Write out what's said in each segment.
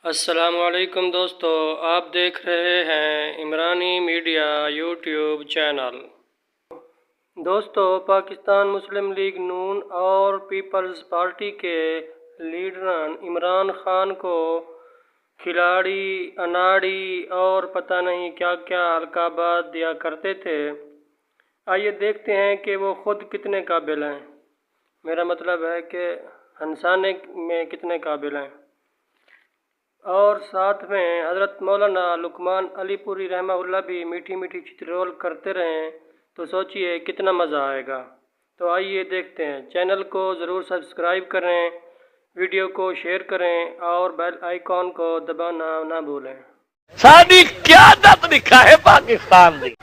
السلام علیکم دوستو، آپ دیکھ رہے ہیں عمرانی میڈیا یوٹیوب چینل۔ دوستو، پاکستان مسلم لیگ نون اور پیپلز پارٹی کے لیڈران عمران خان کو کھلاڑی، اناڑی اور پتہ نہیں کیا کیا القابات دیا کرتے تھے۔ آئیے دیکھتے ہیں کہ وہ خود کتنے قابل ہیں، میرا مطلب ہے کہ ہنسانے میں کتنے قابل ہیں۔ اور ساتھ میں حضرت مولانا لقمان علی پوری رحمہ اللہ بھی میٹھی میٹھی چترول کرتے رہیں تو سوچئے کتنا مزہ آئے گا۔ تو آئیے دیکھتے ہیں۔ چینل کو ضرور سبسکرائب کریں، ویڈیو کو شیئر کریں اور بیل آئیکن کو دبانا نہ بھولیں۔ ساری قیادت لکھا ہے پاکستان دی۔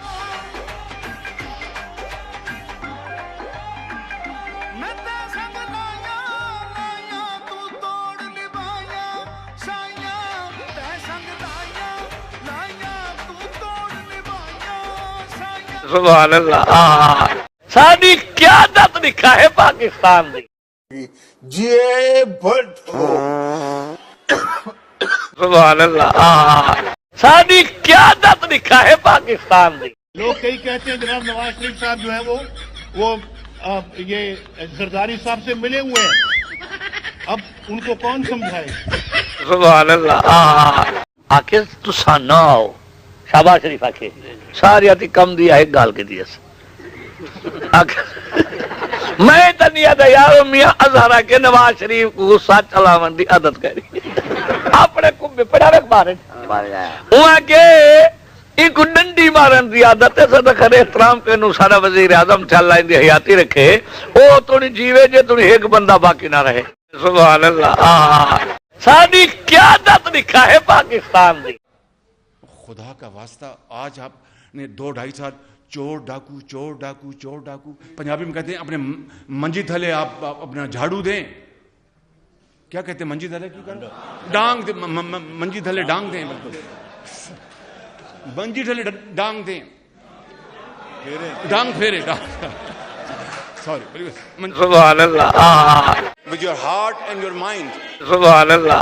سبحان اللہ، ساری قیادت لکھا ہے پاکستان دی۔ جے بھٹ سبحان اللہ، ساری قیادت لکھا ہے پاکستان دی۔ لوگ کئی کہتے ہیں جناب نواز شریف صاحب جو ہے وہ یہ زرداری صاحب سے ملے ہوئے ہیں، اب ان کو کون سمجھائے؟ سبحان اللہ، آکے تو سانا ہو شہباز شریف آکے ساری آتی کم دیا ہے گال کے دیا سے میں تنیا دا یارو میاں ازہرہ کے نواز شریف کو غصہ چلاون دی عادت کری اپنے کمبے پڑھا رکھ بارن وہاں کے ایک ڈنڈی مارن دی عادت ہے، صدق خیر احترام کے نو سارا وزیر اعظم چلا اندی حیاتی رکھے او تونی جیوے جے تونی ایک بندہ باقی نہ رہے۔ سبحان اللہ، ساری قیادت لکھا ہے پاکستان دی۔ خدا کا واسطہ آج آپ نے 2-2.5 سال چور ڈاکو چور ڈاکو چور ڈاکو، پنجابی میں کہتے ہیں اپنے منجی تھلے آپ اپنا جھاڑو دیں، کیا کہتے ہیں منجی تھلے کی کریں ڈانگ دیں، منجی تھلے ڈانگ دیں، بالکل منجی تھلے ڈانگ دیں، ڈانگ پھیرے سوری سبحان اللہ، with your heart and your mind۔ سبحان اللہ،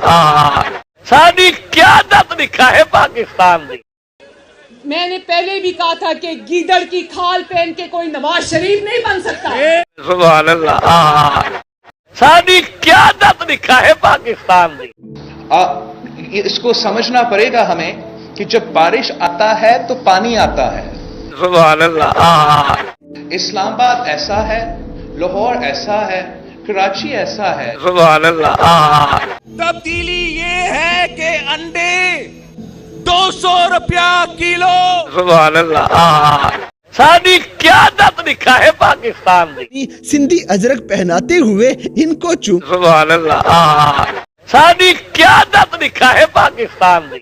ساری قیادت لکھا ہے پاکستان دی۔ میں نے پہلے بھی کہا تھا کہ گیدڑ کی کھال پہن کے کوئی نواز شریف نہیں بن سکتا۔ سبحان اللہ، ساری قیادت لکھا ہے پاکستان دی۔ اس کو سمجھنا پڑے گا ہمیں کہ جب بارش آتا ہے تو پانی آتا ہے۔ سبحان اللہ، اسلام آباد ایسا ہے، لاہور ایسا ہے، کراچی ایسا ہے۔ سبحان اللہ، تبدیلی یہ ہے کہ انڈے 200 روپیہ کلو۔ سبحان اللہ، ساری قیادت لکھا ہے پاکستان دی۔ سندھی اجرک پہناتے ہوئے ان کو چوم۔ سبحان اللہ، ساری قیادت لکھا ہے پاکستان دی۔